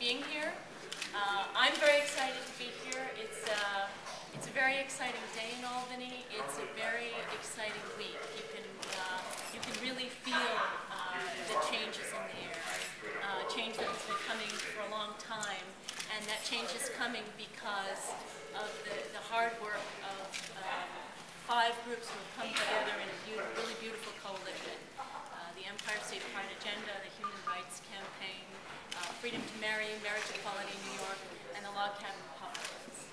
being here. I'm very excited to be here. It's a very exciting day in Albany. It's a very exciting week. You can really feel the changes in the air. Change that has been coming for a long time, and that change is coming because of the hard work of 5 groups who have come together in a really beautiful coalition. The Empire State Pride Agenda, the Human Rights Campaign, Freedom to Marry, Marriage Equality New York, and the Log Cabin Republicans.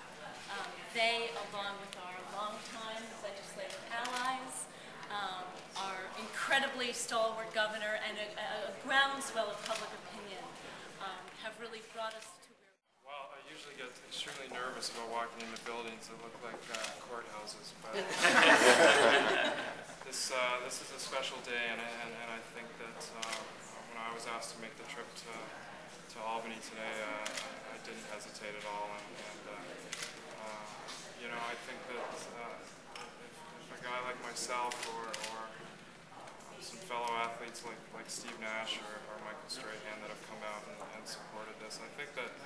They, along with our longtime legislative allies, our incredibly stalwart governor, and a groundswell of public opinion, have really brought us to where... Well, I usually get extremely nervous about walking into buildings that look like courthouses, but this is a special day, and I think that when I was asked to make the trip to Albany today, I didn't hesitate at all, and you know, I think that if a guy like myself or some fellow athletes like Steve Nash or Michael Strahan that have come out and supported this, I think that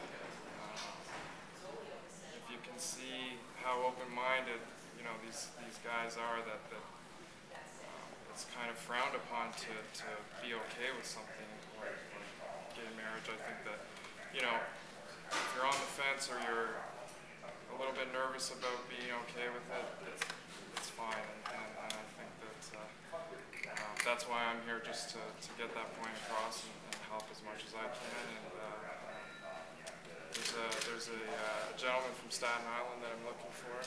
if you can see how open-minded, you know, these guys are, that it's kind of frowned upon to be okay with something like gay marriage. I think that, you know, if you're on the fence or you're a little bit nervous about being okay with it, it's fine, and I think that that's why I'm here, just to get that point across and help as much as I can. And there's a gentleman from Staten Island that I'm looking for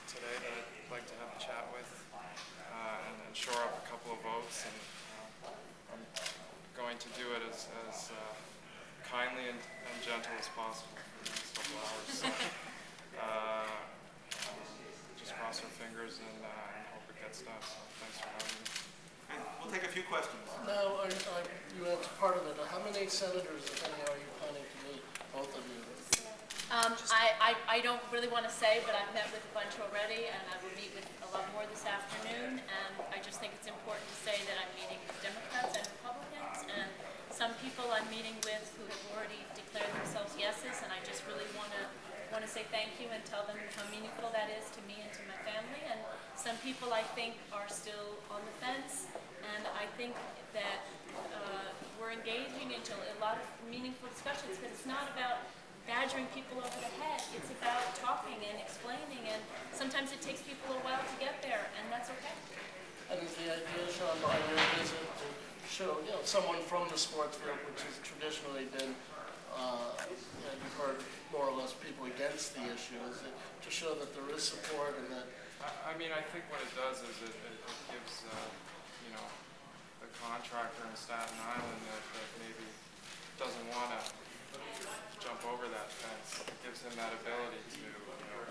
today that I'd like to have a chat with and shore up a couple of votes, and I'm going to do it as kindly and gentle as possible for the next couple hours. So, just cross our fingers and hope it gets done. So thanks for having me. And we'll take a few questions. Now, you answered part of it. How many senators, if any, are you planning to meet, both of you? I don't really want to say, but I've met with a bunch already, and I will meet with a lot more this afternoon. And I just think it's important to say that I'm meeting with Democrats and Republicans, and some people I'm meeting with who have already declared themselves yeses, and I just really want to say thank you and tell them how meaningful that is to me and to my family. And some people I think are still on the fence, and I think that we're engaging into a lot of meaningful discussions, because it's not about badgering people over the head. It's about talking and explaining, and sometimes it takes people a while to get there, and that's okay. And is the idea, Sean, behind your visit to show, you know, someone from the sports field, which has traditionally been, you've heard more or less people against the issue, is it to show that there is support and that... I mean, I think what it does is it gives, you know, the contractor in Staten Island that maybe doesn't want to jump over that fence. It gives him that ability to, you know,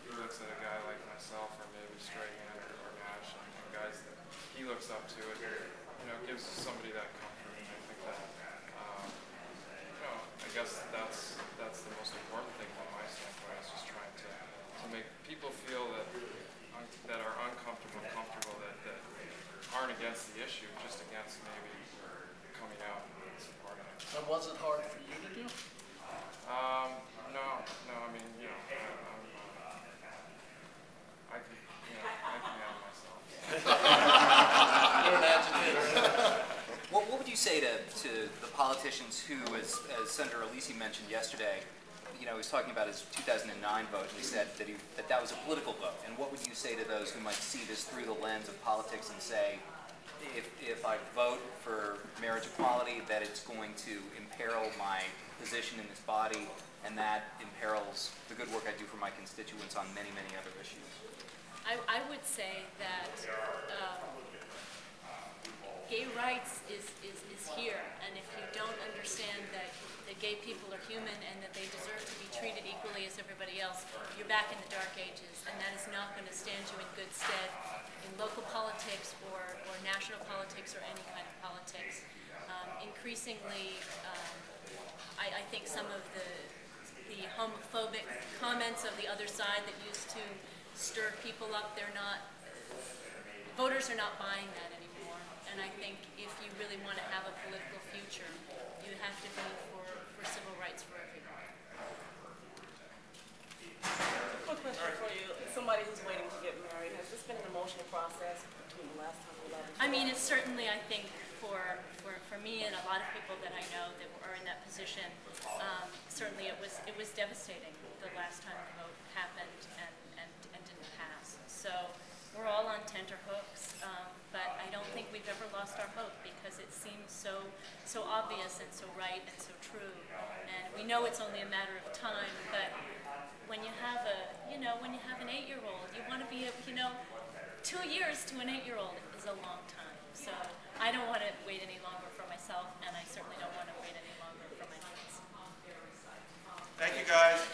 he looks at a guy like myself or maybe Strahan or Nash and guys that he looks up to, it, you know, gives somebody that comfort. And I think that, you know, I guess that's the most important thing from my standpoint, is just trying to make people feel that are uncomfortable, comfortable, that aren't against the issue, just against maybe coming out and supporting it. And was it hard for you to do? No, I mean, you know, I can handle myself. You're an agitator. What would you say to the politicians who, as Senator Alisi mentioned yesterday, you know, he was talking about his 2009 vote, and he said that was a political vote. And what would you say to those who might see this through the lens of politics and say, if I vote for marriage equality, that it's going to imperil my position in this body, and that imperils the good work I do for my constituents on many, many other issues? I would say that gay rights is here, and if you don't understand that gay people are human and that they deserve to be treated equally as everybody else, you're back in the dark ages, and that is not going to stand you in good stead in local politics or national politics or any kind of politics. Increasingly, I think some of the homophobic comments of the other side that used to stir people up, voters are not buying that anymore. And I think if you really want to have a political future, you have to vote for civil rights for I mean, it's certainly, I think, for me and a lot of people that I know that are in that position, certainly it was devastating the last time the vote happened and didn't pass. So we're all on tenterhooks, but I don't think we've ever lost our hope because it seems so obvious and so right and so true. And we know it's only a matter of time, but when you have when you have an 8-year-old, you want to be, 2 years to an 8-year-old is a long time. So I don't want to wait any longer for myself, and I certainly don't want to wait any longer for my kids. Thank you, guys.